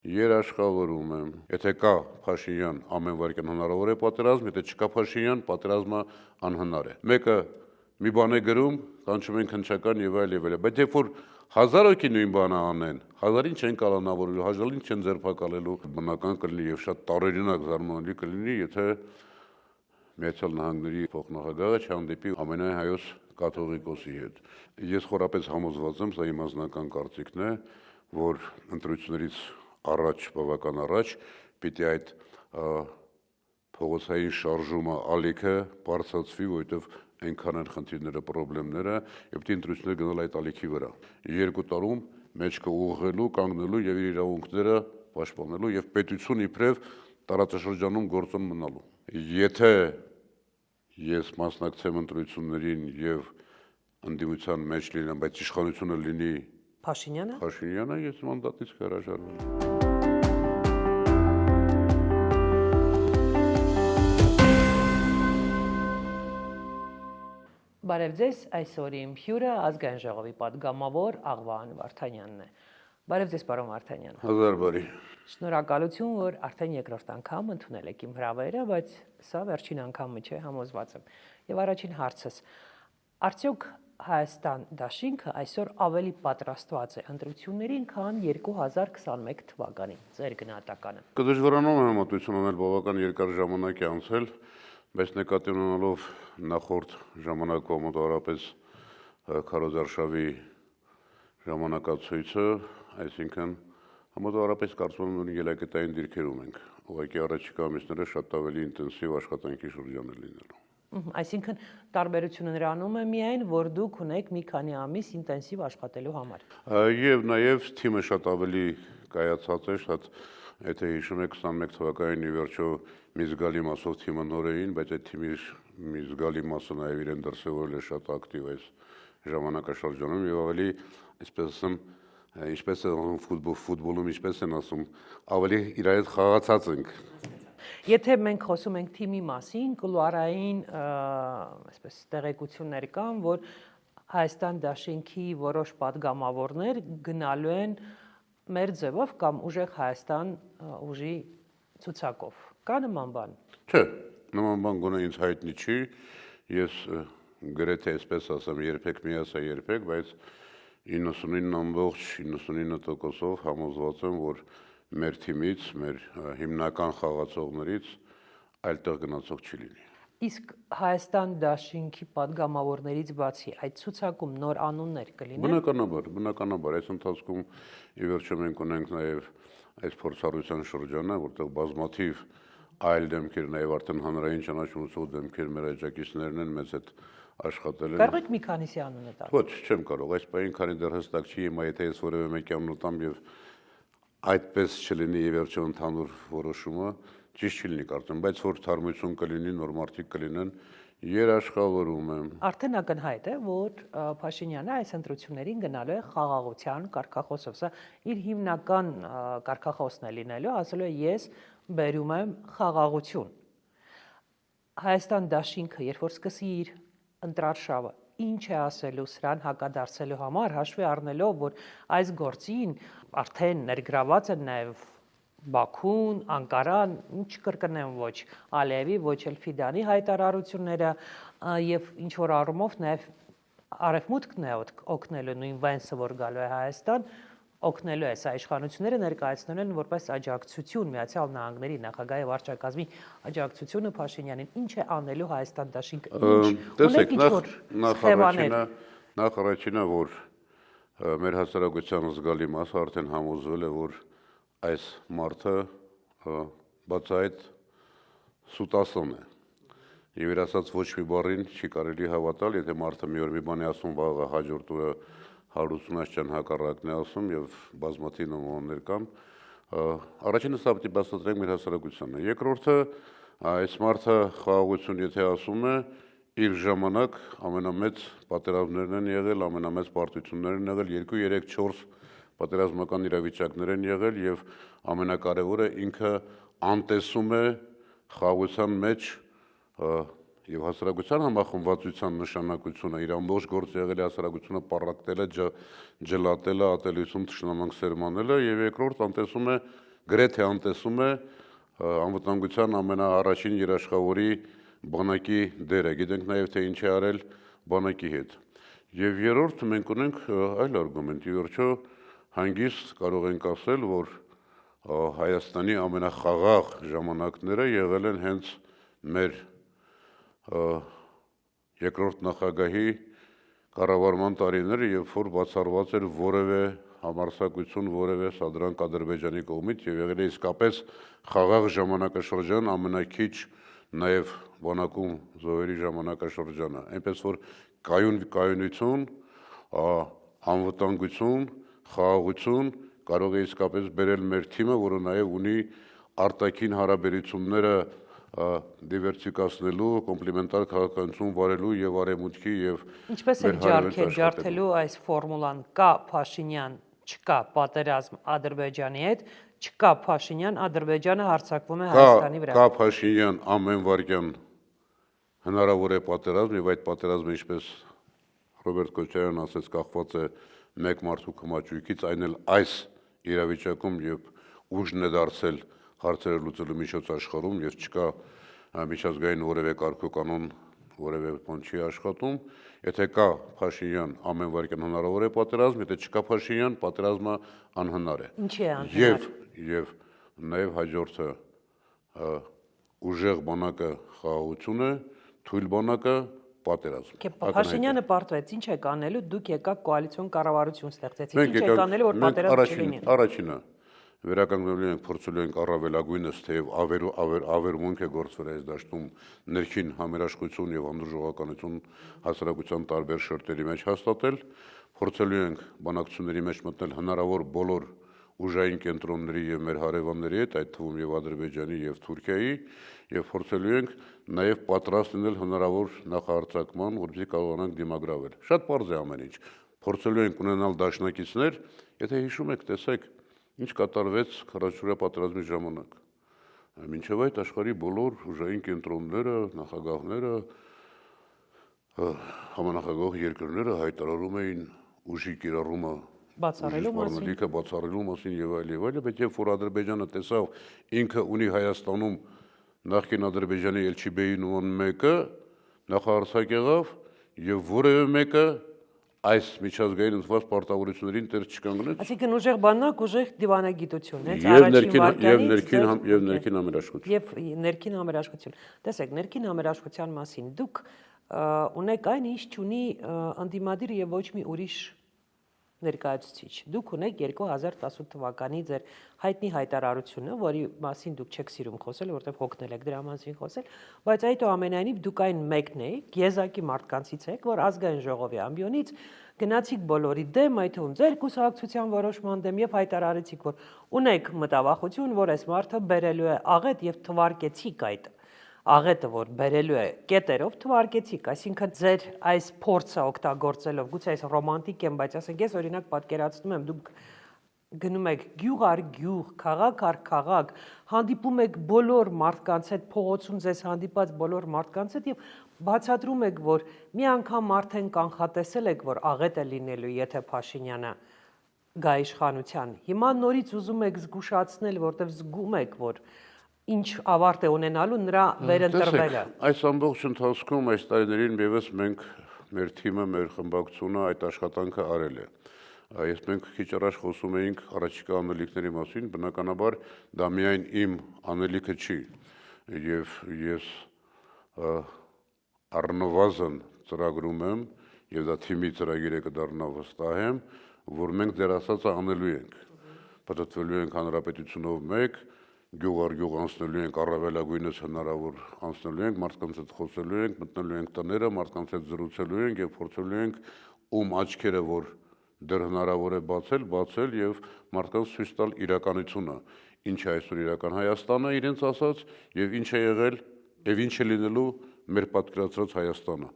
Երաշխավորում եմ, եթե կա Փաշինյան, ամեն վայրկյան հնարավոր է պատերազմ, եթե չկա Փաշինյան, պատերազմը անհնար է։ Մեկը մի բան է գրում, կանչում են քննչական եւ այլ եւ այլ, բայց երբ որ 1000 հոգի նույն բանը անեն, 1000-ին չեն կալանավորելու, 1000-ին չեն ձերբակալելու, բնական կլինի եւ շատ տարօրինակ զարմանալի կլինի, եթե Միացյալ Նահանգների փոխնախագահը չհանդիպի ամենայն հայոց կաթողիկոսի հետ։ Ես խորապես համոզված եմ, սա իմ անձնական կարծիքն է, որ ընտրություններից առաջ, բավական առաջ, պիտի այդ փողոցային շարժումը ալիքը բարձրացվի, որովհետև այնքան են խնդիրները, խնդիրները եւ պիտի ընտրություններ գնալ այդ ալիքի վրա։ 2 տարում մեջքը ուղղելու, կանգնելու եւ իր իրավունքները պաշտպանելու եւ պետություն իբրև տարածաշրջանում գործոն մնալու։ Եթե ես մասնակցեմ ընտրություններին եւ ընդդիմության մեջ լինեմ, բայց իշխանությունը լինի Փաշինյանը, ես մանդատից կհրաժարվեմ։ Բարև ձեզ, այսօր իմ հյուրը Ազգային ժողովի պատգամավոր Աղվահան Վարդանյանն է։ Բարև ձեզ, պարոն Վարդանյան։ Հազար բարի։ Շնորհակալություն, որ արդեն երկրորդ անգամ ընդունել եք իմ հրավերը, բայց սա վերջին անգամը չէ, համոզված եմ։ Եվ առաջին հարցս. արդյոք Հայաստան դաշինքը այսօր ավելի պատրաստված է ընտրություններին, քան 2021 թվականին, ձեր գնահատականը։ Կդժվարանամ համատություն անել, բավական երկար ժամանակ է անցել, բայց նկատի ունենալով նախորդ ժամանակով մոտավորապես քարոզարշավի ժամանակացույցը, այսինքն մոտավորապես կարծում եմ ելակետային դիրքերում ենք, ուղղակի առաջիկա ամիսները շատ ավելի ինտենսիվ աշխատանքի շրջան է լինելու։ Այսինքն տարբերությունը նրանում է միայն, որ դուք ունեք մի քանի ամիս ինտենսիվ աշխատելու համար։ Եվ նաև թիմը շատ ավելի կայացած է, շատ, եթե հիշում եք 21 թվականին ի վերջո մի զգալի մասով թիմը նոր էին, բայց այդ թիմի մի զգալի մասը նաև իրեն դրսևորել է շատ ակտիվ այս ժամանակաշրջանում եւ ավելի, այսպես ասեմ, ինչպես են ֆուտբոլում, ինչպես են ասում, ավելի իրար հետ խաղացած ենք։ Եթե մենք խոսում ենք թիմի մասին, կուլուարային այսպես տեղեկություններ կան, որ Հայաստան դաշինքի որոշ պատգամավորներ գնալու են մեր ձևով կամ ուժեղ Հայաստան ուժի ցուցակով։ Կա նման բան։ Չէ, նման բան գոնե ինձ հայտնի չի։ Ես գրեթե այսպես ասեմ, երբեք մի ասա երբեք, բայց 99.99%-ով համոզված եմ, որ մեր թիմից, մեր հիմնական խաղացողներից այլտեղ գնացող չի լինի։ Իսկ Հայաստան դաշինքի պատգամավորներից բացի այդ ցուցակում նոր անուններ կլինեն։ Բնականաբար, այս ընթացքում ի վերջո մենք ունենք նաև այս փորձառության շրջանը, որտեղ բազմաթիվ այլ դեմքեր, նաև արդեն հանրային ճանաչումով դեմքեր մեր աջակիցներն են մեծ հետ աշխատել են։ Կարող եք մի քանիսի անունը տալ։ Ոչ, չեմ կարող, այս պահին քանի դեռ հստակ չի, հիմա եթե ես որևէ մեկի անունը տամ եւ այդպես չլինի ի վերջո ընդհանուր որոշումը, ճիշտ չի լինի կարծում, բայց որ թարմություն կլինի, նոր մարդիկ կլինեն, երաշխավորում եմ։ Արդեն ակնհայտ է, որ Փաշինյանը այս ընտրություններին գնալու է խաղաղության կարգախոսով։ Սա իր հիմնական կարգախոսն է լինելու, ասելու է ես բերում եմ խաղաղություն։ Հայաստան դաշինքը, երբ որ սկսի իր ընտրարշավը, ինչ է ասելու սրան հակադարձելու համար, հաշվի առնելով, որ այս գործին արդեն ներգրաված են նաև Բաքուն, Անկարան, ինչ կրկնեմ, ոչ Ալիևի, ոչ էլ Ֆիդանի հայտարարությունները եւ ինչ որ առումով նաև արևմուտքն է օգնելու նույն Վենսը, որ գալու է Հայաստան, օգնելու է սա իշխանությունները ներկայացնել են որպես աջակցություն Միացյալ Նահանգների նախագահի վարչակազմի աջակցությունը Փաշինյանին։ Ինչ է անելու Հայաստան դաշինքը։ Տեսեք, նախ առաջինը, որ մեր հասարակության զգալի մասը արդեն համոզվել է, որ այս մարդը բացահայտ սուտասան է։ Եվ իր ասած ոչ մի բառին չի կարելի հավատալ, եթե մարդը մի օր մի բան է ասում, վաղը հաջորդ օրը հարուցունաշճան հակառակն է ասում եւ բազմաթիվ նմաններ կան։ Առաջինը սա պետք է բացատրենք մեր հասարակությանը։ Երկրորդը, այս մարդը խաղաղություն եթե ասում է, իր ժամանակ ամենամեծ պատերազմներն են եղել, ամենամեծ պարտություններն են եղել, 2, 3, 4 պատերազմական իրավիճակներ են եղել եւ ամենակարևորը ինքը անտեսում է խաղաղության մեջ եւ հասարակության համախմբվածության նշանակությունը, իր ամբողջ գործը եղել է հասարակությունը պառակտելը, ջլատելը, ատելություն, թշնամանք սերմանելը եւ երկրորդ անտեսում է գրեթե անտեսում է անվտանգության ամենաառաջին երաշխավորի բանակի դերը, գիտենք նաև թե ինչ է արել բանակի հետ։ Եվ երրորդ մենք ունենք այլ արգումենտ, ի վերջո հանգիստ կարող ենք ասել, որ Հայաստանի ամենախաղաղ ժամանակները եղել են հենց մեր երկրորդ նախագահի կառավարման տարիները, երբ որ բացառված էր որևէ համարձակություն, որևէ սադրանք Ադրբեջանի կողմից եւ եղել է իսկապես խաղաղ ժամանակաշրջան, ամենակիչ նաեւ բանակում զոհերի ժամանակաշրջանը, այնպես որ կայունություն, անվտանգություն, խաղաղություն կարող է իսկապես բերել մեր թիմը, որը նաև ունի արտաքին հարաբերությունները դիվերսիֆիկացնելու, կոմպլեմենտար քաղաքականություն վարելու եւ արևմուտքի եւ ինչպես է ջարդելու այս ֆորմուլան՝ կա Փաշինյան, չկա պատերազմ Ադրբեջանի հետ, չկա Փաշինյան, Ադրբեջանը հարձակվում է Հայաստանի վրա։ Կա Փաշինյան, ամեն վարքյան հնարավոր է պատերազմ եւ այդ պատերազմը, ինչպես Ռոբերտ Քոչարյանն ասաց, կախված է մեկ մարդու կմաճույքից, այն էլ այս իրավիճակում, երբ ուժն է դարձել հարցերը լուծելու միջոց աշխարհում եւ չկա միջազգային որևէ կարգոկանոն, որևէ բան չի աշխատում, եթե կա Փաշինյան, ամեն վարքյան հնարավոր է պատերազմ, եթե չկա Փաշինյան, պատերազմը անհնար է։ Ինչի է անհնար։ Եվ նաեւ հաջորդը ուժեղ բանակը խաղաղություն է, թույլ բանակը պատերազմ։ Փաշինյանը պարտվեց, ինչ եք անելու, դուք եկաք կոալիցիոն կառավարություն ստեղծեցիք, ինչ եք անելու, որ պատերազմ չլինի։ Առաջինը վերականգնելու ենք, փորձելու ենք առավելագույնս, թեև ավերմունք է գործվել այս դաշտում ներքին համերաշխություն եւ հանդուրժողականություն հասարակության տարբեր շերտերի մեջ հաստատել, փորձելու ենք բանակցությունների մեջ մտնել հնարավոր բոլոր ուժային կենտրոնների եւ մեր հարևանների հետ, այդ թվում եւ Ադրբեջանի եւ Թուրքիայի, եւ փորձելու ենք նաեւ պատրաստ լինել հնարավոր նախահարձակման, որպեսզի կարողանանք դիմագրավել։ Շատ պարզ է ամեն ինչ։ Փորձելու ենք ունենալ դաշնակիցներ, եթե հիշում եք, տեսեք, ինչ կատարվեց 44-րդ պատերազմի ժամանակ։ Մինչև այդ աշխարհի բոլոր ուժային կենտրոնները, նախագահները, համանախագահ երկրները հայտարարում էին ուժի կիրառումը բացառելու մասին եւ այլն, բայց երբ որ Ադրբեջանը տեսավ ինքը ունի Հայաստանում նախկին Ադրբեջանի Էլչիբեյի նման մեկը նախահարձակ եղավ եւ որևէ մեկը այս միջազգային ընդված պարտավորություններին տեր չկանգնեց։ Այսինքն ուժեղ բանակ, ուժեղ դիվանագիտություն, հենց եւ ներքին համերաշխություն։ Եվ ներքին համերաշխություն։ Տեսեք, ներքին համերաշխության մասին դուք ունեք այն, ինչ չունի անդիմադիր եւ ոչ մի ուրիշ ներկայացուցիչ։ Դուք ունեք 2018 թվականի ձեր հայտնի հայտարարությունը, որի մասին դուք չեք սիրում խոսել, որտեղ հոգնել եք դրա մասին խոսել, բայց այդուամենայնիվ դուք այն մեկն եք, եզակի մարդկանցից եք, որ ազգային ժողովի ամբիոնից գնացիք բոլորի դեմ, այդ թվում ձեր կուսակցության որոշման դեմ եւ հայտարարեցիք, որ ունեք մտավախություն, որ այս մարդը բերելու է աղետ եւ թվարկեցիք այդ աղետը, որ բերելու է կետերով թվարկեցիք, այսինքն ձեր այս փորձը օգտագործելով, գուցե այս ռոմանտիկ եմ, բայց ասենք ես օրինակ պատկերացնում եմ, դուք գնում եք գյուղ առ գյուղ, քաղաք առ քաղաք, հանդիպում եք բոլոր մարդկանց հետ, փողոցում ձեզ հանդիպած բոլոր մարդկանց հետ եւ բացատրում եք, որ մի անգամ արդեն կանխատեսել եք, որ աղետ է լինելու, եթե Փաշինյանը գա իշխանության։ Հիմա նորից ուզում եք զգուշացնել, որտեղ զգում եք, որ ինչ ավարտ է ունենալու նրա վերընտրվելը։ Այս ամբողջ ընթացքում այս տարիներին եւս մենք մեր թիմը, մեր խմբակցությունը այդ աշխատանքը արել է։ Ես մենք քիչ առաջ խոսում էինք առաջիկա անելիքների մասին, բնականաբար դա միայն իմ անելիքը չի, եւ ես առնվազն ծրագրում եմ, եւ դա թիմի ծրագիր է կդառնա, վստահ եմ, որ մենք դեր ասածը անելու ենք։ Պատտվելու ենք հանրապետությունով մեկ, գյուղ առ գյուղ անցնելու ենք, առավելագույնս հնարավոր անցնելու ենք, մարդկանց հետ խոսելու ենք, մտնելու ենք տները, մարդկանց հետ զրուցելու ենք եւ փորձելու ենք ում աչքերը, որ դեռ հնարավոր է բացել եւ մարդկանց ցույց տալ իրականությունը, ինչ է այսօր իրական Հայաստանը իրենց ասած եւ ինչ է եղել եւ ինչ է լինելու մեր պատկերացրած Հայաստանը,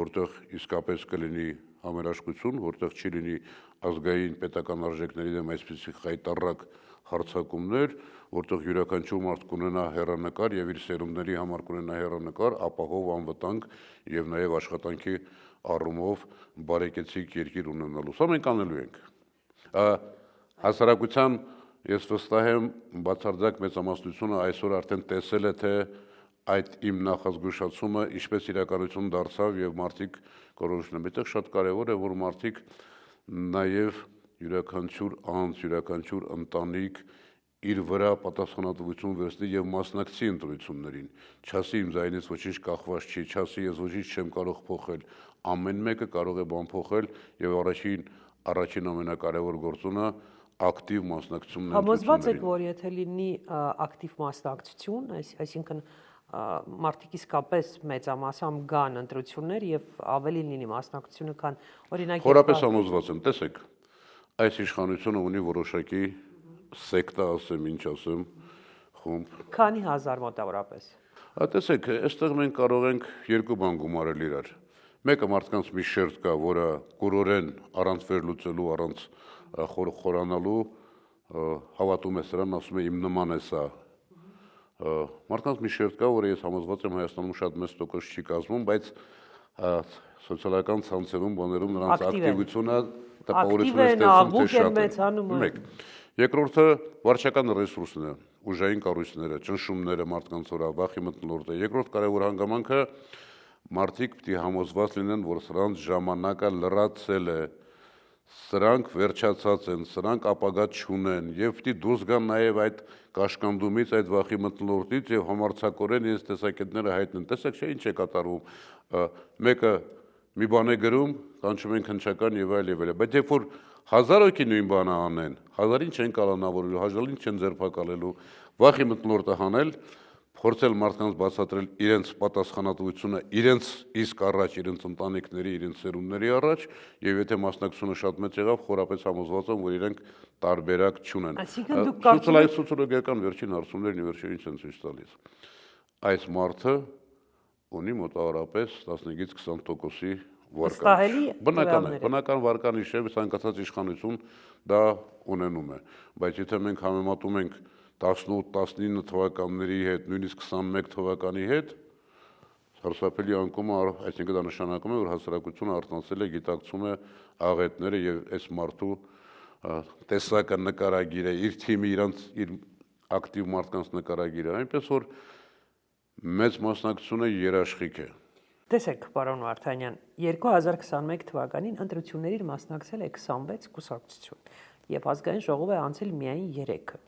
որտեղ իսկապես կլինի համերաշխություն, որտեղ չի լինի ազգային պետական արժեքների դեմ այսպիսի խայտառակ հարցակումներ, որտեղ յուրաքանչյուր մարդ կունենա հեռանկար եւ իր սերունդների համար կունենա հեռանկար, ապահով անվտանգ եւ նաեւ աշխատանքի առումով բարեկեցիկ երկիր ունենալու։ Սա մենք անելու ենք։ Հասարակության ես վստահ եմ բացարձակ մեծամասնությունը այսօր արդեն տեսել է, թե այդ իմ նախազգուշացումը ինչպես իրականություն դարձավ եւ մարդիկ կորոշն են։ Այդտեղ շատ կարեւոր է, որ մարդիկ նաեւ յուրաքանչյուր անձ, յուրաքանչյուր ընտանիք իր վրա պատասխանատվություն վերցնի եւ մասնակցի ընտրություններին։ Չասի իմ ձայնից ոչինչ կախված չի, չասի ես ոչինչ չեմ կարող փոխել։ Ամեն մեկը կարող է բան փոխել եւ առաջին ամենակարևոր գործոնը ակտիվ մասնակցությունն է։ Համոզված եք, որ եթե լինի ակտիվ մասնակցություն, այսինքն մարդիկ իսկապես մեծամասամբ գան ընտրություններ եւ ավելի լինի մասնակցությունը, քան օրինակ Խորապես համոզված եմ, տեսեք, այս իշխանությունը ունի որոշակի սեկտա, ասեմ, ինչ ասեմ, խումբ։ Քանի հազար մոտավորապես։ Տեսեք, այստեղ մենք կարող ենք երկու բան գումարել իրար։ Մեկը մարդկանց մի շերտ կա, որը կուրորեն առանց վերլուծելու, առանց խորանալու հավատում է սրան, ասում է իմ նման է սա։ Մարդկանց մի շերտ կա, որը ես համոզված եմ Հայաստանում շատ մեծ տոկոս չի կազմում, բայց սոցիալական ցանցերում, բաներում նրանց ակտիվությունը տպավորություն է ստեղծում, թե շատ է։ Երկրորդը վարչական ռեսուրսն է, ուժային կառույցները, ճնշումները մարդկանց վրա, վախի մթնոլորտը։ Երկրորդ կարևոր հանգամանքը մարդիկ պիտի համոզված լինեն, որ սրանց ժամանակը լրացել է, սրանք վերջացած են, սրանք ապագա չունեն եւ պիտի դուրս գան նաեւ այդ կաշկանդումից, այդ վախի մթնոլորտից եւ համարձակորեն իրենց տեսակետները հայտնեն։ Տեսեք, չէ՞ ինչ է կատարվում։ Մեկը մի բան է գրում, կանչում են քննչական եւ այլ եւ այլ, բայց երբ որ 1000 հոգի նույն բանը անեն, 1000-ին չեն կալանավորելու, 1000-ին չեն ձերբակալելու, վախի մթնոլորտը հանել, փորձել մարդկանց բացատրել իրենց պատասխանատվությունը, իրենց իսկ առաջ, իրենց ընտանիքների, իրենց սերունդների առաջ, եւ եթե մասնակցությունը շատ մեծ եղավ, խորապես համոզված եմ, որ իրենք տարբերակ չունեն։ Այսինքն դուք կարծում եք սոցիոլոգիական վերջին հարցումներն ի վերջո ինչ են ցույց տալիս։ Այս մարդը ունի մոտավորապես 15-ից 20%-ի բնական վարկանիշ է, ցանկացած իշխանություն դա ունենում է, բայց եթե մենք համեմատում ենք 18-19 թվականների հետ, նույնիսկ 21 թվականի հետ, սարսափելի անկումը, այսինքն դա նշանակում է, որ հասարակությունը արթնացել է, գիտակցում է աղետները եւ այս մարդու տեսակը նկարագիր է, իր թիմի իր ակտիվ մարդկանց նկարագիր է, այնպես որ մեծ մասնակցությունը երաշխիք է։ Տեսեք, պարոն Վարդանյան, 2021 թվականին ընտրություններին մասնակցել է 26 կուսակցություն եւ ազգային ժողով է անցել միայն 3-ը։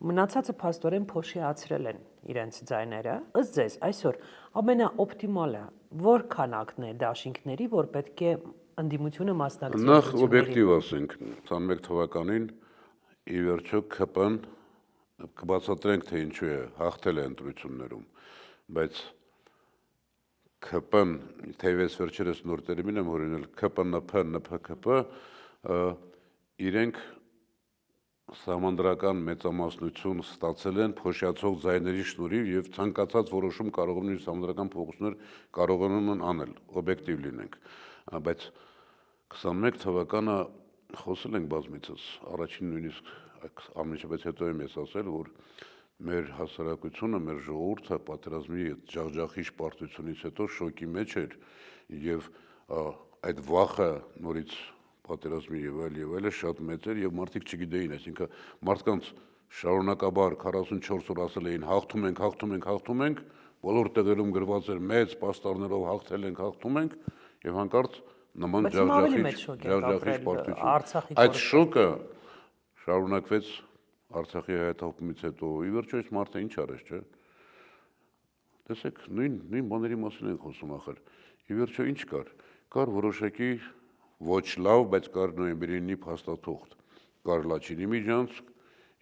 Մնացածը փաստորեն փոշիացրել են իրենց ձայները։ Ըստ ձեզ, այսօր ամենաօպտիմալը որ քանակն է դաշինքների, որ պետք է ընդդիմությունը մասնակցի։ Նախ օբյեկտիվ ասենք, 21 թվականին ի վերջո ԿՊ-ն կբացատրենք, թե ինչու է հաղթել է ընտրություններում, բայց ԿՊ-ն, թեև վերջերս նոր տերմին եմ հորինել, ԿՊՆՓ, ՆՓԿՊ, իրենք սահմանադրական մեծամասնություն ստացել են փոշիացող ձայների շնորհիվ եւ ցանկացած որոշում կարող են սահմանադրական փոփոխություններ կարող են անել, օբյեկտիվ լինենք, բայց 21 թվականը խոսել ենք բազմիցս, առաջին նույնիսկ ամենից հետո եմ ես ասել, որ մեր հասարակությունը, մեր ժողովուրդը պատերազմի ջախջախիչ պարտությունից հետո շոկի մեջ էր եւ այդ վախը նորից պատերազմի եւ այլը շատ մեծ էր եւ մարդիկ չգիտեին, այսինքն մարդկանց շարունակաբար 44 օր ասել էին հաղթում ենք, բոլոր տեղերում գրված էր մեծ պաստառներով հաղթել ենք եւ հանկարծ նման ջախջախիչ պարտություն։ Այդ շոկը շարունակվեց Արցախի հայաթափումից հետո, ի վերջո այս մարդը ինչ արեց, չէ՞։ Տեսեք, նույն բաների մասին ենք խոսում ախր։ Ի վերջո ինչ կար։ Կար որոշակի ոչ լավ, բայց կար նոյեմբերի 9-ի փաստաթուղթ։ Կար Լաչինի միջանցք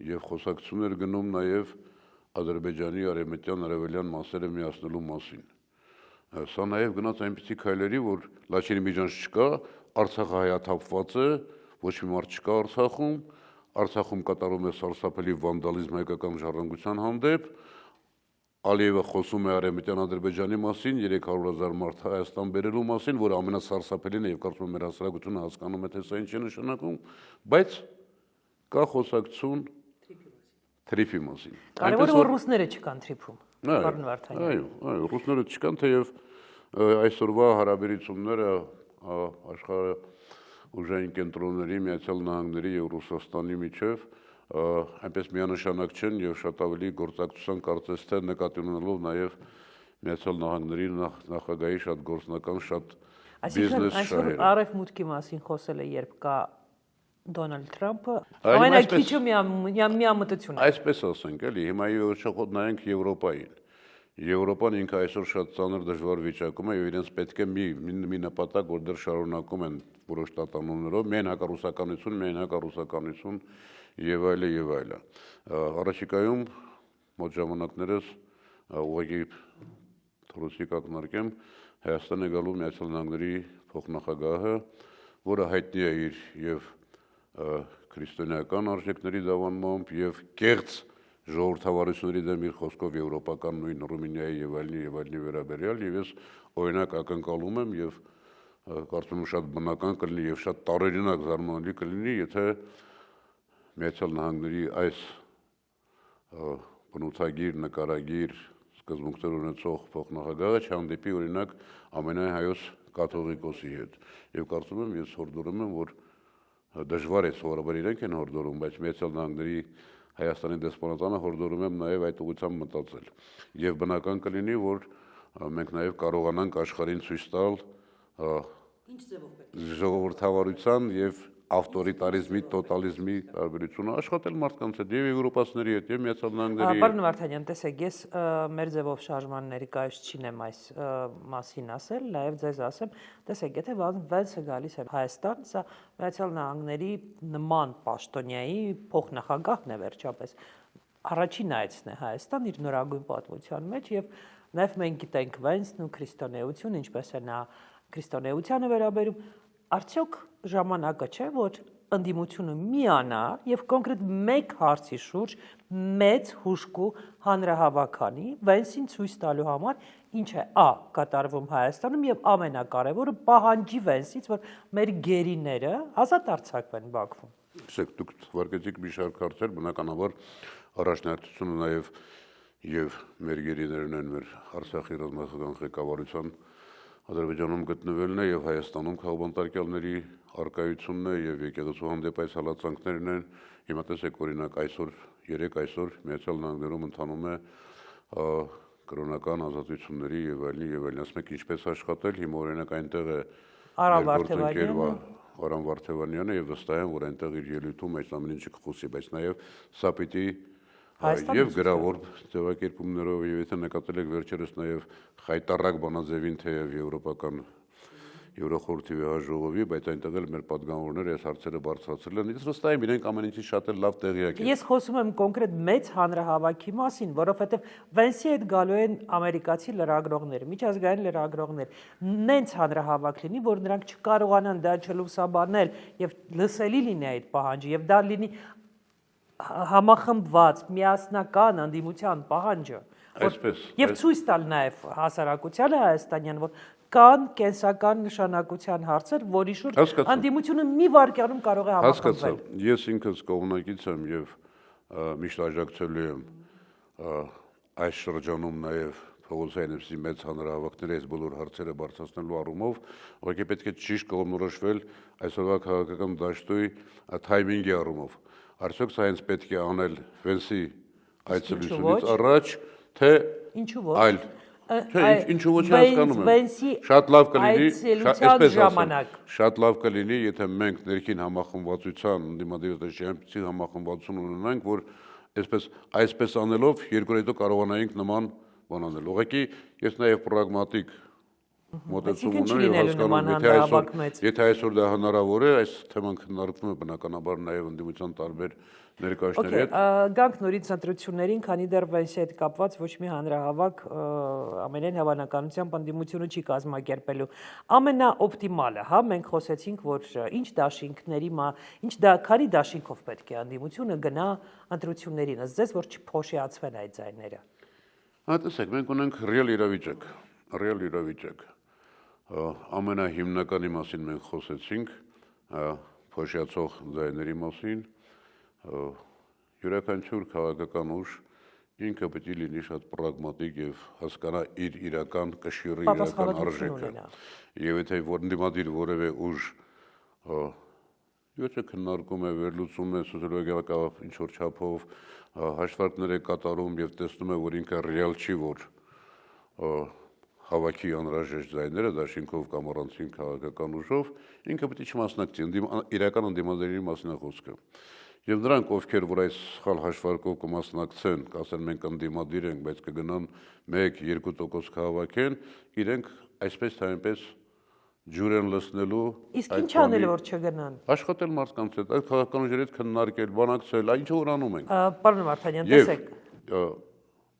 եւ խոսակցություններ գնում նաեւ Ադրբեջանի արևմտյան արևելյան մասերը միացնելու մասին։ Սա նաեւ գնաց այնպիսի քայլերի, որ Լաչինի միջանց չկա, Արցախը հայաթափված է, ոչ մի մարդ չկա Արցախում, Արցախում կատարում է սարսափելի վանդալիզմ հայկական ժառանգության հանդեպ, Ալիևը խոսում է արևմտյան Ադրբեջանի մասին, 300,000 մարդ Հայաստան բերելու մասին, որը ամենասարսափելին է եւ կարծում եմ մեր հասարակությունը հասկանում է, թե սա ինչ է նշանակում, բայց կա խոսակցություն թրիփի մասին։ Կարևորը որ ռուսները չկան թրիփում։ Պարոն Վարդանյան։ Այո, ռուսները չկան, թեև այսօրվա հարաբերությունները աշխարհի ուժային կենտրոնների, Միացյալ Նահանգների եւ Ռուսաստանի միջև այնպես միանշանակ չեն եւ շատ ավելի գործակցության կարծես թե նկատի ունենալով նաեւ Միացյալ Նահանգների նախագահի շատ գործնական, շատ Այսինքն բիզնես այսօր շահեր։ արևմուտքի մասին խոսել է երբ կա Դոնալդ Թրամփը, ամենակիչը միամտություն է։ Այսպես ասենք, էլի, հիմա եւս նայենք Եվրոպային։ Եվրոպան ինքը այսօր շատ ծանր դժվար վիճակում է եւ իրենց պետք է մի նպատակ, որ դեռ շարունակում են որոշ տատանումներով, միայն հակառուսականություն եւ այլը եւ այլը։ Առաջիկայում մոտ ժամանակներս ուղղակի թռուցիկ ակնարկեմ Հայաստան է գալու Միացյալ Նահանգների փոխնախագահը, որը հայտնի է իր եւ քրիստոնեական արժեքների դավանմամբ եւ կեղծ ժողովրդավարությունների դեմ իր խոսքով եվրոպական նույն Ռումինիայի եւ այլնի վերաբերյալ եւ ես օրինակ ակնկալում եմ եւ կարծում եմ շատ բնական կլինի եւ շատ տարօրինակ զարմանալի կլինի, եթե Միացյալ Նահանգների այս բնութագիր, նկարագիր, սկզբունքներ ունեցող փոխնախագահը չհանդիպի օրինակ ամենայն հայոց կաթողիկոսի հետ եւ կարծում եմ ես հորդորում եմ որ դժվար է սովորաբար իրենք են հորդորում, բայց Միացյալ Նահանգների Հայաստանի դեսպանատանը հորդորում եմ նաև այդ ուղղությամբ մտածել։ Եվ բնական կլինի, որ մենք նաև կարողանանք աշխարհին ցույց տալ ժողովրդավարության եւ ավտորիտարիզմի, տոտալիզմի տարբերությունը, աշխատել մարդկանց հետ եւ եվրոպացիների հետ եւ Միացյալ Նահանգների։ Պարոն Վարդանյան, տեսեք, ես մեր ձևով շարժման ներկայուս չինեմ այս մասին ասել, նաև ձեզ ասեմ, տեսեք, եթե Վենսը գալիս է Հայաստան, սա Միացյալ Նահանգների նման պաշտոնյայի փոխնախագահն է վերջապես, առաջին այցն է Հայաստան իր նորագույն պատմության մեջ եւ նաև մենք գիտենք Վենսն ու քրիստոնեություն, ինչպես է նա քրիստոնեությանը վերաբերում, արդյոք ժամանակը չէ, որ ընդդիմությունը միանա եւ կոնկրետ մեկ հարցի շուրջ մեծ հուժկու հանրահավաքանի Վենսին ցույց տալու համար ինչ է կատարվում Հայաստանում եւ ամենակարևորը պահանջի Վենսից, որ մեր գերիները ազատ արձակվեն Բաքվում։ Տեսեք, դուք վարկեցիք մի շարք հարցեր, բնականաբար առաջնահերթությունը նաեւ եւ մեր գերիներն են մեր Արցախի ռազմական ղեկավարության Ադրբեջանում գտնվելն է եւ Հայաստանում քաղաքապետարների արկայությունն է եւ եկեղեցու հանդեպ այս հալածանքներն են։ Հիմա տեսեք օրինակ այսօր Միացյալ Նահանգներում ընթանում է կրոնական ազատությունների եւ այլն, ասում եք ինչպես աշխատել, հիմա օրինակ այնտեղ է Արամ Վարդևանյանը եւ վստահ եմ, որ այնտեղ իր ելույթում այս ամեն ինչը կխոսի, բայց նաեւ սա պիտի եւ գրավոր ձևակերպումներով եւ եթե նկատել եք վերջերս նաեւ խայտարակ բանաձևին թեև եվրոպական Եվրոխորհրդի վեհաժողովի, բայց այնտեղ էլ մեր падգամավորները այս հարցերը բարձրացրել են։ Ես վստահ եմ իրենք ամեն ինչի շատ լավ տեղյակ են։ Ես խոսում եմ կոնկրետ մեծ հանրահավաքի մասին, որովհետեւ Վենսի հետ գալու են ամերիկացի լրագրողներ, միջազգային լրագրողներ։ Նենց հանրահավաք լինի, որ նրանք չկարողանան դա չլուսաբանել եւ լսելի լինի այդ պահանջը եւ դա լինի համախմբված, միասնական ընդդիմության պահանջը։ Եվ ցույց տալ նաև հասարակությանը հայաստանյան, որ կան կենսական նշանակության հարցեր, որի շուրջ ընդդիմությունը մի վայրկյանում կարող է համախմբվել։ Ես ինքս կողմնակից եմ եւ միշտ աջակցելու եմ այս շրջանում նաև Պողոսյանցի մեծ հանրահավաքների այս բոլոր հարցերը բարձրացնելու առումով, ուղղակի պետք է ճիշտ կողմնորոշվել այսօրվա քաղաքական դաշտի թայմինգի առումով։ Արդյոք սա հենց պետք է անել Վենսի այցելությունից առաջ, թե այլ։ Ինչու ոչ հասկանում եմ։ Շատ լավ կլինի, շատ լավ կլինի, եթե մենք ներքին համախմբվածության, ընդդիմադիրության համախմբվածություն ունենանք, որ այսպես անելով երկրորդ հետո կարողանայինք նման բան անել։ Ուղղակի ես նաև պրագմատիկ մոտեցում ունեմ եւ հասկանում, եթե այսօր դա հնարավոր է, այս թեման քննարկվում է բնականաբար նաեւ ընդդիմության տարբեր ներկայացների հետ։ Գանք նորից ընտրություններին, քանի դեռ Վենսի հետ կապված ոչ մի հանրահավաք ամենայն հավանականությամբ ընդդիմությունը չի կազմակերպելու։ Ամենաօպտիմալը, մենք խոսեցինք, որ ինչ դաշինքների, քանի դաշինքով պետք է ընդդիմությունը գնա ընտրություններին, ըստ ձեզ, որ չփոշիացվեն այդ ձայները։ Տեսեք, մենք ունենք ռեալ իրավիճակ։ Ամենահիմնականի մասին մենք խոսեցինք, փոշիացող ձայների մասին, յուրաքանչյուր քաղաքական ուժ ինքը պետք է լինի շատ պրագմատիկ եւ հասկանա իր իրական կշիռի իրական արժեքը։ Եվ եթե ընդդիմադիր որևէ ուժ Եթե քննարկում է, վերլուծում է, սոցիոլոգիա ինչ որ չափով հաշվարկներ է կատարում եւ տեսնում է, որ ինքը ռեալ չի, որ հավաքի անհրաժեշտ ձայները դաշինքով կամ առանցին քաղաքական ուժով, ինքը պետք է չմասնակցի, իրական ընդդիմադիրների մասին է խոսքը։ Եվ նրանք, ովքեր որ այս սխալ հաշվարկով կմասնակցեն, կասեն մենք ընդդիմադիր ենք, բայց կգնան 1-2% կհավաքեն, իրենք այսպես թե այնպես ջուր են լցնելու։ Իսկ ինչ անել որ չգնան։ Աշխատել մարդկանց հետ, այդ քաղաքական ուժերի հետ քննարկել, բանակցել, ինչ որ անում ենք։ Պարոն Վարդանյան, տեսեք։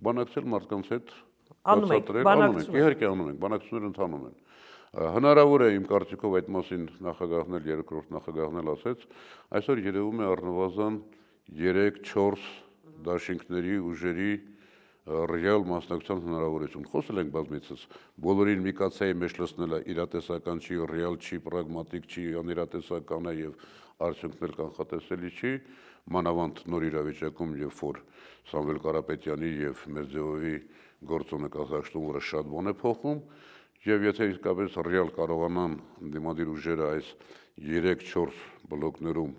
Բանակցել մարդկանց հետ Անում եք, բանակցում, իհարկե անում ենք, բանակցությունները ընթանում են։ Հնարավոր է իմ կարծիքով այդ մասին նախագահն էլ երկրորդ նախագահն էլ ասեց, այսօր երևում է առնվազն 3-4 դաշինքների ուժերի ռեալ մասնակցության հնարավորություն։ Խոսել ենք բազմիցս, բոլորին մի կացայի մեջ լցնելը իրատեսական չի, ռեալ չի, պրագմատիկ չի, անիրատեսական է եւ արդյունքներ կանխատեսելի չի, մանավանդ նոր իրավիճակում, երբ որ Սամվել Կարապետյանի եւ Մերձեովի գործոնը Կազախստանում, որը շատ բան է փոխում, եւ եթե իսկապես ռեալ կարողանան դիմադիր ուժերը այս 3-4 բլոկներում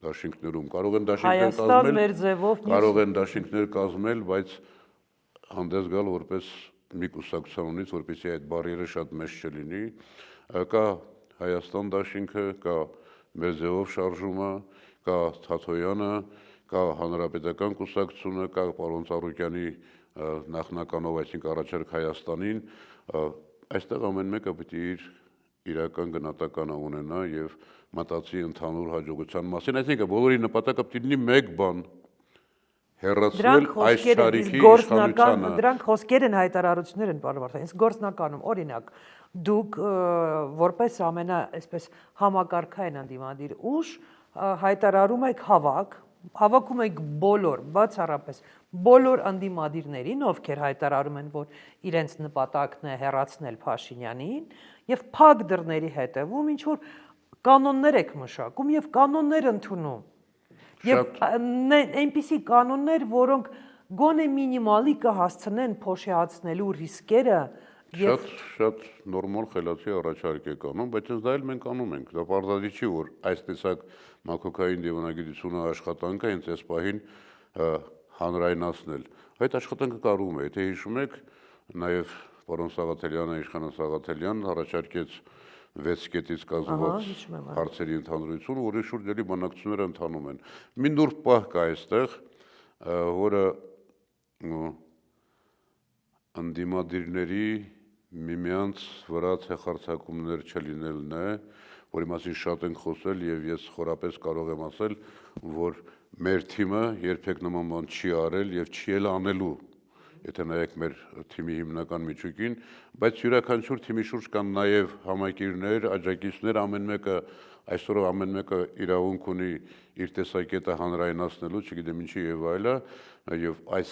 դաշինքներում կարող են դաշինքներ կազմել, բայց հանդես գալ որպես մի կուսակցությունից, որպեսզի այդ բարիերը շատ մեծ չլինի, կա Հայաստան դաշինքը, կա Մերձեով շարժումը, կա Թաթոյանը, կա Հանրապետական կուսակցությունը, կա պարոն Ծառուկյանի նախնականով, այսինքն առաջարկ Հայաստանին, այստեղ ամեն մեկը պետք է իր իրական գնահատականը ունենա եւ մտածի ընդհանուր հաջողության մասին, այսինքն բոլորի նպատակը պետք է լինի մեկ բան՝ հեռացնել այս շարքի իշխանությանը։ Դրանք խոսքեր են, հայտարարություններ են, պարոն Վարդանյան, իսկ գործնականում, օրինակ, դուք որպես այսպես համակարգային ընդդիմադիր ուժ հայտարարում եք հավաքում եք բոլոր, բացառապես բոլոր ընդդիմադիրներին, ովքեր հայտարարում են, որ իրենց նպատակն է հեռացնել Փաշինյանին, եւ փակ դռների հետևում ինչ որ կանոններ եք մշակում եւ կանոններ ընդունում։ Եվ այնպիսի կանոններ, որոնք գոնե մինիմալի կհասցնեն փոշիացնելու ռիսկերը եւ շատ նորմալ խելացի առաջարկ է անում, բայց դա էլ մենք անում ենք։ Դա պարզադի չի, որ այս տեսակ մակոկային դիվանագիտությունը աշխատանքը հենց այս պահին հանրայնացնել։ Այդ աշխատանքը կարում է, եթե հիշում եք, նաեւ պարոն Սաղաթելյանը, իշխան Սաղաթելյանն առաջարկեց 6 կետից կազմված հարցերի ընդհանրություն, որի շուրջ դեպի բանակցությունները ընթանում են։ Մի նուրբ պահ կա այստեղ, որը ընդդիմադիրների միմյանց վրա ցեղարցակումներ չլինելն է, որի մասին շատ ենք խոսել եւ ես խորապես կարող եմ ասել, որ մեր թիմը երբեք նման բան չի արել եւ չի էլ անելու, եթե նայեք մեր թիմի հիմնական միջուկին, բայց յուրաքանչյուր թիմի շուրջ կան նաեւ համակիրներ, աջակիցներ, այսօր ամեն մեկը իրավունք ունի իր տեսակետը հանրայնացնելու, չգիտեմ ինչի եւ այլը, եւ այս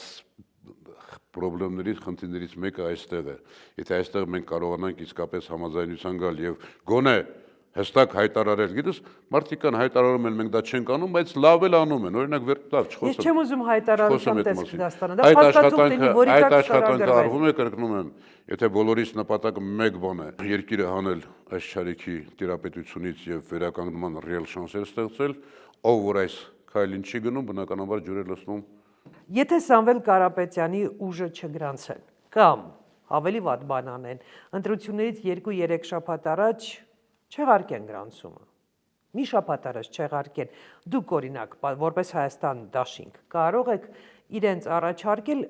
պրոբլեմներից, խնդիրներից մեկը այստեղ է։ Եթե այստեղ մենք կարողանանք իսկապես համաձայնության գալ եւ գոնե հստակ հայտարարել, գիտես, մարդիկ կան հայտարարում են, մենք դա չենք անում, բայց լավ էլ անում են, օրինակ լավ չխոսեմ։ Ես չեմ ուզում հայտարարության տեսք դաստանը, դա փաստաթուղթ լինի, որի տակ աշխատանքը արվում է, կրկնում եմ, եթե բոլորիս նպատակը մեկ բան է, երկիրը հանել այս շարիքի տիրապետությունից եւ վերականգնման ռեալ շանսեր ստեղծել, ով որ այս քայլին չի գնում, բնականաբար ջուր է լցնում։ Եթե Սամվել Կարապետյանի ուժը չգրանցեն կամ ավելի վատ բան անեն, ընտրություններից 2-3 շաբաթ առաջ չեղարկեն գրանցումը։ Մի շաբաթ առաջ չեղարկեն։ Դուք օրինակ, որպես Հայաստան դաշինք, կարող եք իրենց առաջարկել,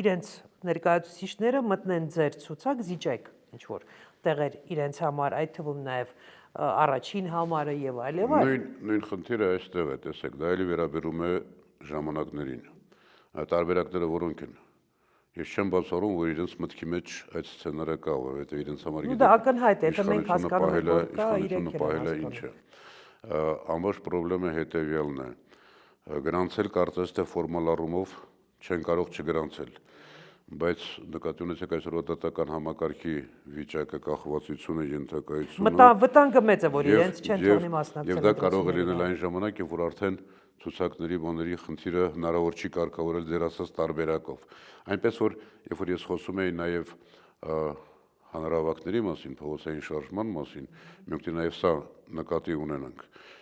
իրենց ներկայացուցիչները մտնեն ձեր ցուցակ, զիջեք ինչ որ տեղեր իրենց համար, այդ թվում նաև առաջին համարը եւ այլ եւ այլ։ Նույն խնդիրը այստեղ է, տեսեք, դա էլի վերաբերում է ժամանակներին։ Տարբերակները որոնք են։ Ես չեմ բացառում, որ իրենց մտքի մեջ այդ սցենարը կա, որովհետեւ իրենց համար գիտեն։ Դա ակնհայտ է, դա մենք հասկանում ենք, որ կա, իրենք են ինչ է։ Ամբողջ խնդրը հետեւյալն է։ Գրանցել կարծես թե ֆորմալ առումով չեն կարող չգրանցել, բայց նկատի ունեցեք այսօրվա դատական համակարգի վիճակը, կախվածությունը, ենթակայությունը։ Վտանգը մեծ է, որ իրենց չեն թողնի մասնակցել։ Եվ դա կարող է լինել այն ժամանակ, երբ որ արդեն ցուցակների բաների խնդիրը հնարավոր չի կարգավորել ձեր ասած տարբերակով։ Այնպես որ երբ որ ես խոսում եի նաև հանրավակների մասին, փողոցային շարժման մասին, մենք պետք է նաև սա նկատի ունենանք։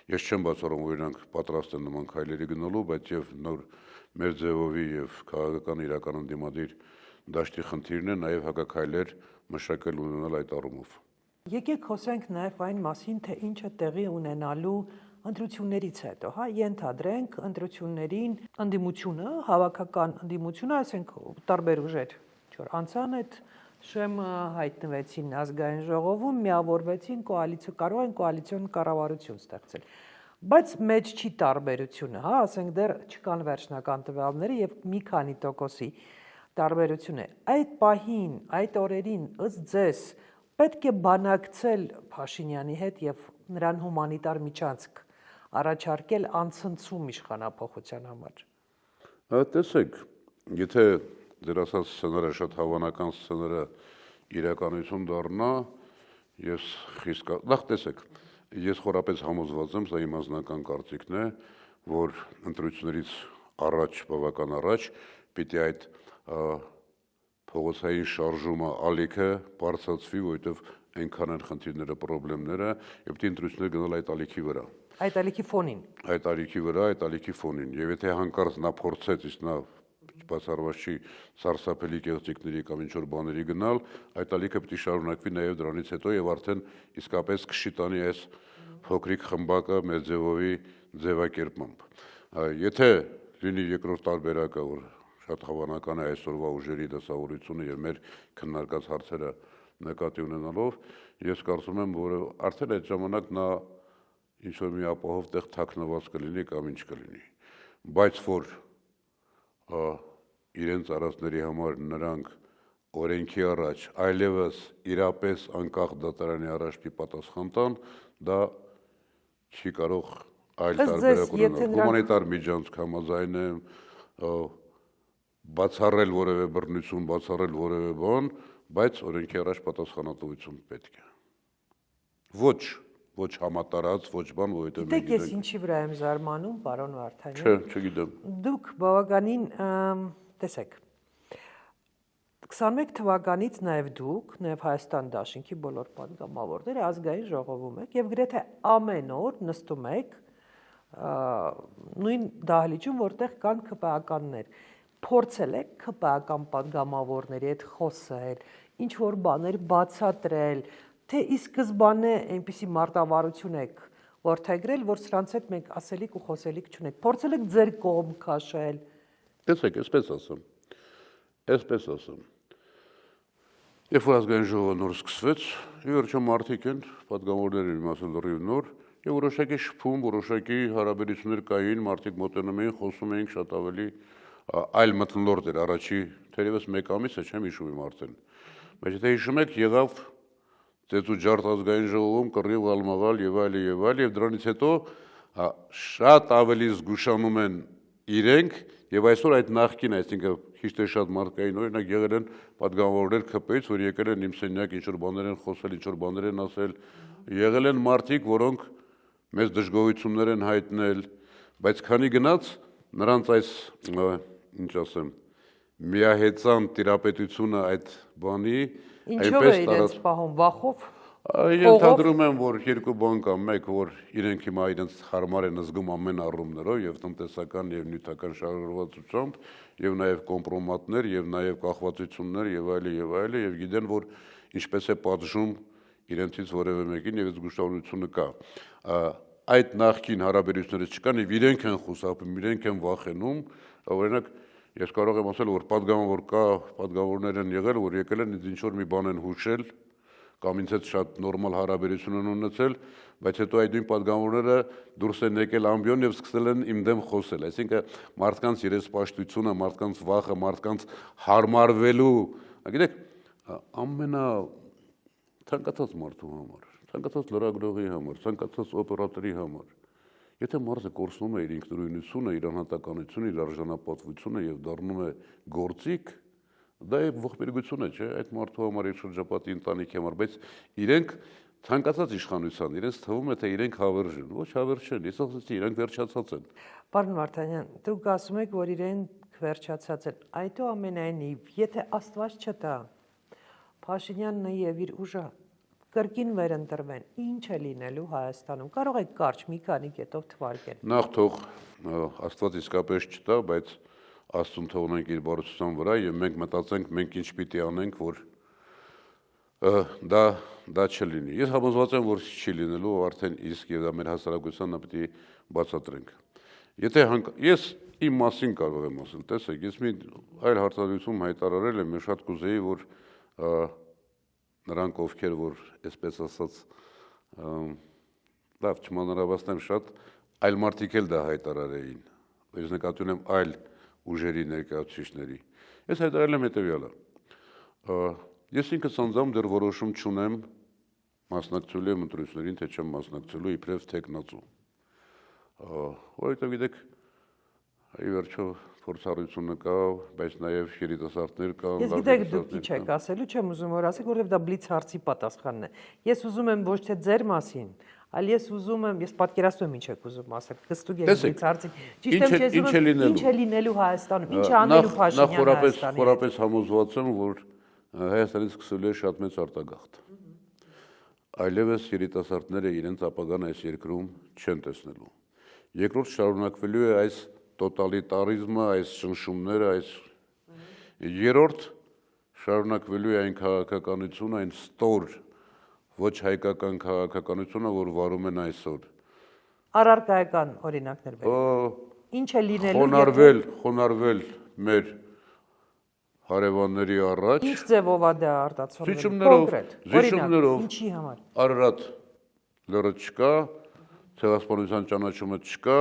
Ես չեմ բացառում, որ իրանք պատրաստ են նման քայլերի գնալու, բայց եւ նոր մեր ձևովի եւ քաղաքական իրական ընդդիմադիր դաշտի խնդիրն է նաև հակաքայլեր մշակել ունենալ այդ առումով։ Եկեք խոսենք նաև այն մասին, թե ինչ է տեղի ունենալու ընտրություններից հետո, հա, ենթադրենք ընտրություններին ընդդիմությունը, հավաքական ընդդիմությունը, ասենք տարբեր ուժեր, որ անցան այդ շեմը հայտնվեցին ազգային ժողովում, միավորվեցին կոալիցիա, կարող են կոալիցիոն կառավարություն ստեղծել։ Բայց մեջ չի տարբերությունը, հա, ասենք դեռ չկան վերջնական տվյալները եւ մի քանի տոկոսի տարբերություն է։ Այդ պահին, այդ օրերին ըստ ձեզ պետք է բանակցել Փաշինյանի հետ եւ նրան հումանիտար միջանցք առաջարկել անցնցում իշխանափոխության համար։ Տեսեք, եթե դեր ասած սցենարը շատ հավանական սցենարը իրականություն դառնա, ես խիստ նախ տեսեք, ես խորապես համոզված եմ, սա իմ անձնական կարծիքն է, որ ընտրություններից առաջ, բավական առաջ, պիտի այդ փողոցային շարժումը ալիքը բարձրացվի, որովհետև այնքան են խնդիրները, խնդիրները, եւ պիտի ընտրություններ գնալ այդ ալիքի վրա։ Այդ ալիքի ֆոնին։ Այդ ալիքի վրա, այդ ալիքի ֆոնին։ Եվ եթե հանկարծ նա փորձեց, իսկ նա բացառված չի սարսափելի կեղծիքների կամ ինչ-որ բաների գնալ, այդ ալիքը պիտի շարունակվի նաև դրանից հետո եւ արդեն իսկապես քշի տանի այս փոքրիկ խմբակը Մեդզևովի ձևակերպմամբ։ Եթե լինի երկրորդ տարբերակը, որ շատ հավանական է այսօրվա ուժերի դասավորությունը եւ մեր քննարկած հարցերը նկատի ունենալով, ես կարծում եմ, որ արդեն այդ ժամանակ նա ինչ-որ մի ապահով տեղ թաքնված կլինի կամ ինչ կլինի, բայց որ իրենց արածների համար նրանք օրենքի առաջ այլևս իրապես անկախ դատարանի առաջ պատասխան տան, դա չի կարող այլ տարբերակ ունենալ։ Հումանիտար միջանցք համաձայն եմ, բացառել որևէ բռնություն, բացառել որևէ բան, բայց օրենքի առաջ պատասխանատվություն պետք է։ Ոչ համատարած, ոչ բան, որովհետև մենք գիտենք։ Ես ինչի վրա եմ զարմանում, պարոն Վարդանյան։ Չէ, չգիտեմ։ Դուք բավականին, տեսեք, 21 թվականից նաև դուք, նաև Հայաստան Դաշինքի բոլոր պատգամավորները ազգային ժողովում եք եւ գրեթե ամեն օր նստում եք նույն դահլիճում, որտեղ կան ԿՊԱ-կաններ։ Փորձել եք ԿՊԱ-կան պատգամավորների հետ խոսել, ինչ որ բաներ բացատրել, թե ի սկզբանե այնպիսի մարտավարություն եք որդեգրել, որ սրանց հետ մենք ասելիք ու խոսելիք չունենք։ Փորձել եք ձեր կողմ քաշել։ Տեսեք, այսպես ասեմ։ Երբ որ ազգային ժողովը նոր սկսվեց, ի վերջո մարդիկ են, պատգամավորները մի մասը լրիվ նոր, եւ որոշակի շփում, որոշակի հարաբերություններ կային, մարդիկ մոտենում էին, խոսում էին շատ ավելի այլ մթնոլորտ էր առաջի, թերևս 1 ամիս է, չեմ հիշում իմ արդեն։ Բայց եթե հիշում եք, եղավ ծեծ ու ջարդ ազգային ժողովում, կռիվ, ալմաղալ եւ այլ, եւ դրանից հետո շատ ավելի զգուշանում են իրենք եւ այսօր այդ նախկին, այսինքն քիչ թե շատ մարդկային օրինակ եղել են պատգամավորներ ԿՊ-ից, որ եկել են իմ սենյակ, ինչ որ բաներ են խոսել, ինչ որ բաներ են ասել, եղել են մարդիկ, որոնք մեծ դժգոհություններ են հայտնել, բայց քանի գնաց նրանց այս, ինչ ասեմ, միահեծան տիրապետությունը այդ բանի Ինչով է իրենց պահում, վախով։ Ենթադրում եմ, որ երկու բան կա, մեկ, որ իրենք հիմա իրենց հարմար են զգում ամեն առումներով եւ տնտեսական եւ նյութական շարժվածությամբ եւ նաեւ կոմպրոմատներ եւ նաեւ կախվածություններ եւ այլ եւ գիտեն, որ ինչպես է պատժում իրենցից որևէ մեկին եւ զգուշավորությունը կա։ Այդ նախկին հարաբերությունները չկան եւ իրենք են խուսափում, իրենք են վախենում, օրինակ ես կարող եմ ասել, որ պատգամավոր կա, պատգամավորներ են եղել, որ եկել են ինչ որ մի բան են հուշել կամ ինձ հետ շատ նորմալ հարաբերություն են ունեցել, բայց հետո այդ նույն պատգամավորները դուրս են եկել ամբիոն եւ սկսել են իմ դեմ խոսել, այսինքն մարդկանց երեսպաշտությունը, մարդկանց վախը, մարդկանց հարմարվելու, գիտեք, ամենա ցանկացած մարդու համար, ցանկացած լրագրողի համար, ցանկացած օպերատորի համար, եթե մարդը կորցնում է իր ինքնուրույնությունը, իր անհատականությունը, իր արժանապատվությունը եւ դառնում է գործիք, դա է ողբերգություն է, չէ՞, այդ մարդու համար իր շրջապատի ընտանիքի համար, բայց իրենք ցանկացած իշխանության, իրենց թվում է թե իրենք հավերժ են, ոչ հավերժ չեն, ես ասացի, իրենք վերջացած են։ Պարոն Վարդանյան, դուք ասում եք, որ իրենք վերջացած են, այդուամենայնիվ, եթե Աստված չտա, Փաշինյանն եւ իր ուժը կրկին վերընտրվեն, ինչ է լինելու Հայաստանում։ Կարող եք կարճ մի քանի կետով թվարկել։ Նախ թող Աստված իսկապես չտա, բայց Աստծուն թողնենք իր բարության վրա եւ մենք մտածենք, մենք ինչ պիտի անենք, որ դա չլինի։ Ես համոզված եմ, որ չի լինելու արդեն իսկ եւ դա մեր հասարակությանը պիտի բացատրենք։ Եթե ես իմ մասին կարող եմ ասել, տեսեք, ես մի այլ հարցադրություն հայտարարել եմ, շատ կուզեի, որ նրանք ովքեր որ այսպես ասած լավ չմանրամասնեմ շատ այլ մարդիկ էլ դա հայտարարեին։ Ես նկատի ունեմ այլ ուժերի ներկայացուցիչների։ Ես հայտարարել եմ հետևյալը։ Ես ինքս անձամբ դեռ որոշում չունեմ մասնակցելու եմ ընտրություններին, թե չեմ մասնակցելու իբրև թեկնածու։ Որովհետև գիտեք, ի վերջո փորձառությունը կա, բայց նաև երիտասարդներ կան։ Ես գիտեք դուք ինչ եք ասելու, չեմ ուզում որ ասեք, որովհետև դա բլից հարցի պատասխանն է։ Ես ուզում եմ ոչ թե ձեր մասին, այլ ես ուզում եմ, ես պատկերացնում եմ ինչ եք ուզում ասել։ Հստակ եք բլից հարցի։ Ճիշտ եմ, ես ուզում եմ ինչ է լինելու Հայաստանում, ինչ է անելու Փաշինյանը Հայաստանում։ Խորապես համոզված եմ, որ Հայաստանից սկսելու է շատ մեծ արտագաղթ։ Այլևս երիտասարդները իրենց ապագան այս երկրում չեն տեսնելու։ Երկրորդ շարունակվելու է այս տոտալիտարիզմը, այս շնշումները, այս երրորդ շարունակվելու է այն քաղաքականությունը, այն ստոր ոչ հայկական քաղաքականությունը, որ վարում են այսօր։ Առարկայական օրինակներ բերեք։ Ինչ է լինելու խոնարհվել մեր հարևանների առաջ։ Ինչ ձևով է դա արտացոլվել։ Զիջումներով, ինչի համար։ Արարատ լեռը չկա, ցեղասպանության ճանաչումը չկա,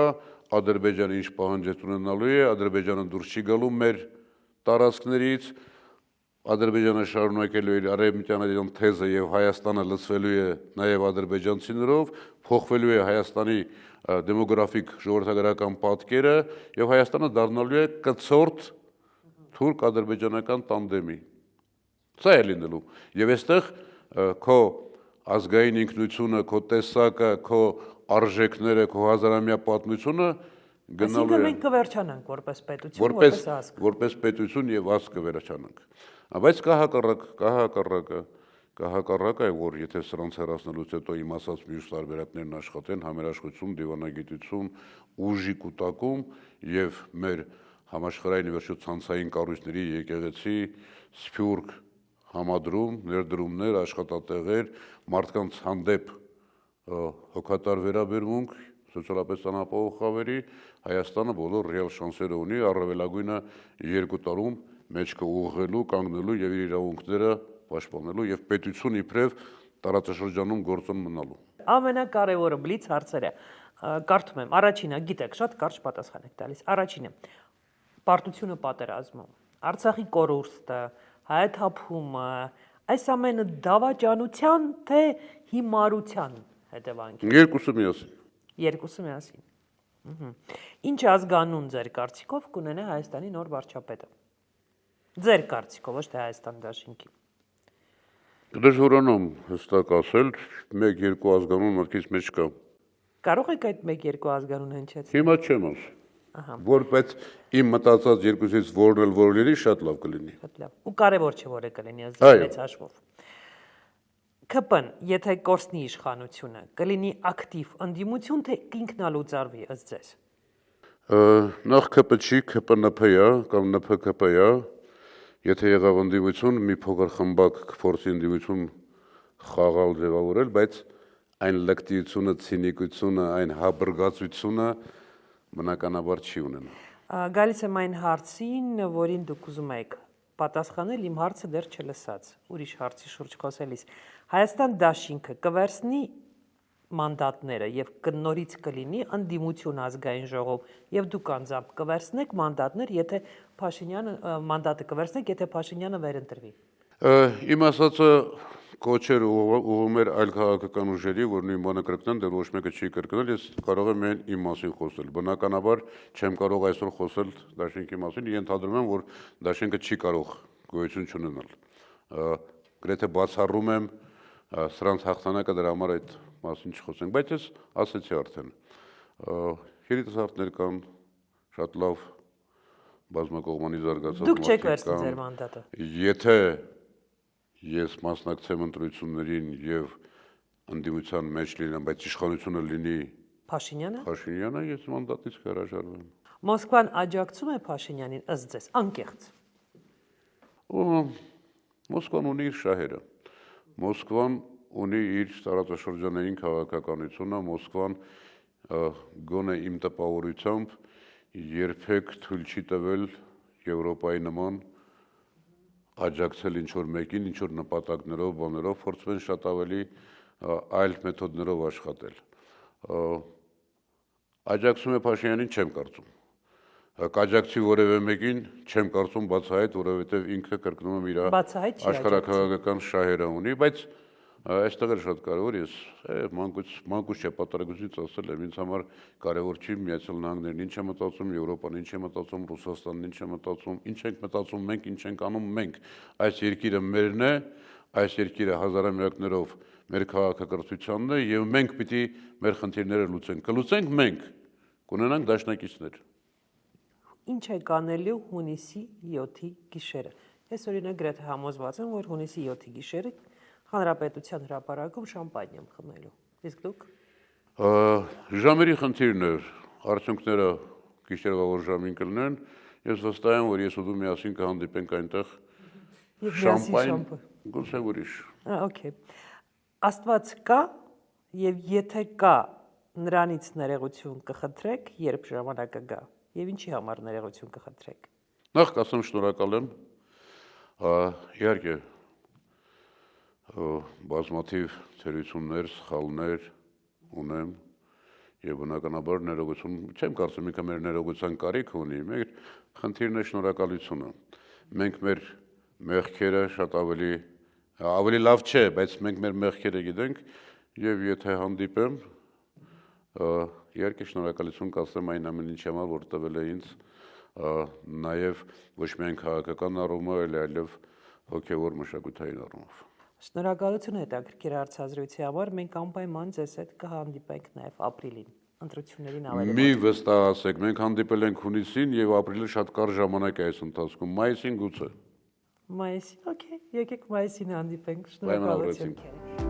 Ադրբեջանը ինչ պահանջեց ունենալու է, Ադրբեջանը դուրս չի գալու մեր տարածքներից, Ադրբեջանը շարունակելու է իր արևմտյան թեզը եւ Հայաստանը լցվելու է նաեւ ադրբեջանցիներով, փոխվելու է Հայաստանի դեմոգրաֆիկ ժողովրդագրական պատկերը եւ Հայաստանը դառնալու է կցորդ թուրք-ադրբեջանական տանդեմի։ Սա է լինելու։ Եվ այստեղ քո ազգային ինքնությունը, քո տեսակը, քո արժեքները, քո հազարամյա պատմությունը գնալու է։ Այսինքն մենք կվերջանանք որպես պետություն, որպես ազգ։ Որպես պետություն եւ ազգ կվերջանանք։ Բայց կա հակառակը, որ եթե սրանց հեռացնելուց հետո իմ ասած մյուս տարբերակներն աշխատեն, համերաշխություն, դիվանագիտություն, ուժի կուտակում եւ մեր համաշխարհային վերջո ցանցային կառույցների եկեղեցի, սփյուռք համադրում, ներդրումներ, աշխատատեղեր, մարդկանց հանդեպ հոգատար վերաբերմունք, սոցիալապես անապահով խավերի, Հայաստանը բոլոր ռեալ շանսերը ունի առավելագույնը 2 տարում մեջքը ուղղելու, կանգնելու եւ իր իրավունքները պաշտպանելու եւ պետություն իբրև տարածաշրջանում գործոն մնալու։ Ամենակարևորը բլից հարցերը կարդում եմ։ Առաջինը, գիտեք, շատ կարճ պատասխան եք տալիս։ Առաջինը, պարտությունը պատերազմում, Արցախի կորուստը, հայաթափումը, այս ամենը դավաճանության թե հիմարության հետևանք։ Երկուսը միասին։ Երկուսը միասին։ Ինչ ազգանուն ձեր կարծիքով կունենա Հայաստանի նոր վարչապետը։ Ձեր կարծիքով, ոչ թե Հայաստան դաշինքի։ Դժվարանամ հստակ ասել, 1-2 ազգանուն մտքից մեջ կա։ Կարող եք այդ 1-2 ազգանուն հնչեցնել։ Հիմա չեմ ասել։ Որպես իմ մտածած երկուսից որն էլ որ լինի, շատ լավ կլինի։ Շատ լավ։ Ու կարևոր չէ որ է կլինի ըստ մեծ հաշվով։ ԿՊ-ն, եթե կորցնի իշխանությունը, կլինի ակտիվ ընդդիմություն, թե ինքնալուծարվի ըստ ձեզ։ Նախ ԿՊ չի, ԿՊՆՓ-ա կամ ՆՓԿՊ-ա, եթե եղավ ընդդիմություն, մի փոքր խմբակ կփորձի ընդդիմություն խաղալ ձևավորել, բայց այն լկտիությունը, ցինիկությունը, այն հաբրգացությունը բնականաբար չի ունենա։ Գալիս եմ այն հարցին, որին դուք ուզում եք պատասխանել, իմ հարցը դեռ չլսած, ուրիշ հարցի շուրջ խոսելիս։ Հայաստան դաշինքը կվերցնի մանդատները եւ նորից կլինի ընդդիմություն ազգային ժողով եւ դուք անձամբ կվերցնեք մանդատներ, եթե Փաշինյանը մանդատը կվերցնեք, եթե Փաշինյանը վերընտրվի։ Իմ ասածը կոչեր ուղղում էր այլ քաղաքական ուժերի, որ նույն բանը կրկնեն, դեռ ոչ մեկը չի կրկնել, ես կարող եմ միայն իմ մասին խոսել։ Բնականաբար չեմ կարող այսօր խոսել դաշինքի մասին, ենթադրում եմ, որ դաշինքը չի կարող գոյություն չունենալ։ Գրեթե բացառում եմ սրանց հաղթանակը, դրա համար այդ մասին չխոսենք, բայց ես ասեցի արդեն։ Երիտասարդներ կան, շատ լավ բազմակողմանի զարգացած մարդիկ կան։ Դուք չեք վերցնի ձեր մանդատը։ Եթե ես մասնակցեմ ընտրություններին եւ ընդդիմության մեջ լինեմ, բայց իշխանությունը լինի Փաշինյանը։ Փաշինյանը, ես մանդատից կհրաժարվեմ։ Մոսկվան աջակցում է Փաշինյանին ըստ ձեզ, անկեղծ։ Մոսկվան ունի իր շահերը։ Մոսկվան ունի իր տարածաշրջանային քաղաքականությունը, Մոսկվան գոնե իմ տպավորությամբ երբեք թույլ չի տվել Եվրոպայի նման աջակցել ինչ-որ մեկին, ինչ-որ նպատակներով, բաներով, փորձում են շատ ավելի այլ մեթոդներով աշխատել։ Աջակցում է Փաշինյանին չեմ կարծում։ Կաջակցի որևէ մեկին չեմ կարծում բացահայտ, որովհետև ինքը կրկնում եմ իր աշխարհաքաղաքական շահերը ունի, բայց այստեղ էլ շատ կարևոր ես մանկուց չէ պատրագությունից ասել եմ, ինձ համար կարևոր չի Միացյալ Նահանգներն ինչ է մտածում, Եվրոպան ինչ է մտածում, Ռուսաստանն ինչ է մտածում, ինչ ենք մտածում մենք, ինչ ենք անում մենք։ Այս երկիրը մերն է, այս երկիրը հազարամյակներով մեր քաղաքակրթությանն է եւ մենք պիտի մեր խնդիրները լուծենք։ Կլուծենք մենք, կունենանք դաշնակիցներ։ Ինչ է կանելու հունիսի 7-ի գիշերը։ Ես օրինակ գրեթե համոզված եմ, որ հունիսի 7-ի գիշերը Հանրապետության հրապարակում շամպայն եմ խմելու։ Իսկ դուք։ Ժամերի խնդիրն է, արդյունքները գիշերվա որ ժամին կլինեն, ես վստահ եմ, որ ես ու դու միասին կհանդիպենք այնտեղ շամպայն, գուցե ուրիշ։ Okay։ Աստված կա եւ եթե կա նրանից ներողություն կխնդրեք, երբ ժամանակը գա։ Եվ ինչի համար ներողություն կխնդրեք։ Նախ կասեմ շնորհակալ եմ։ Իհարկե բազմաթիվ թերություններ, սխալներ ունեմ եւ բնականաբար ներողություն չեմ կարծում ինքը մեր ներողության կարիք ունի, մեր խնդիրն է շնորհակալությունը։ Մենք մեր մեղքերը շատ ավելի լավ չէ, բայց մենք մեր մեղքերը գիտենք եւ եթե հանդիպեմ իհարկե շնորհակալություն կասեմ այն ամեն ինչի համար, որ տվել է ինձ նաև ոչ միայն քաղաքական առումով, այլև հոգևոր մշակութային առումով։ Շնորհակալություն հետաքրքիր հարցազրույցի համար, մենք անպայման ձեզ հետ կհանդիպենք նաև ապրիլին, ընտրություններին ավելի։ Մի վստահացեք, մենք հանդիպել ենք հունիսին եւ ապրիլը շատ կարճ ժամանակ է այս ընթացքում, մայիսին գուցե։ Մայիսին, okay, եկեք մայիսին հանդիպենք, շնորհակալություն։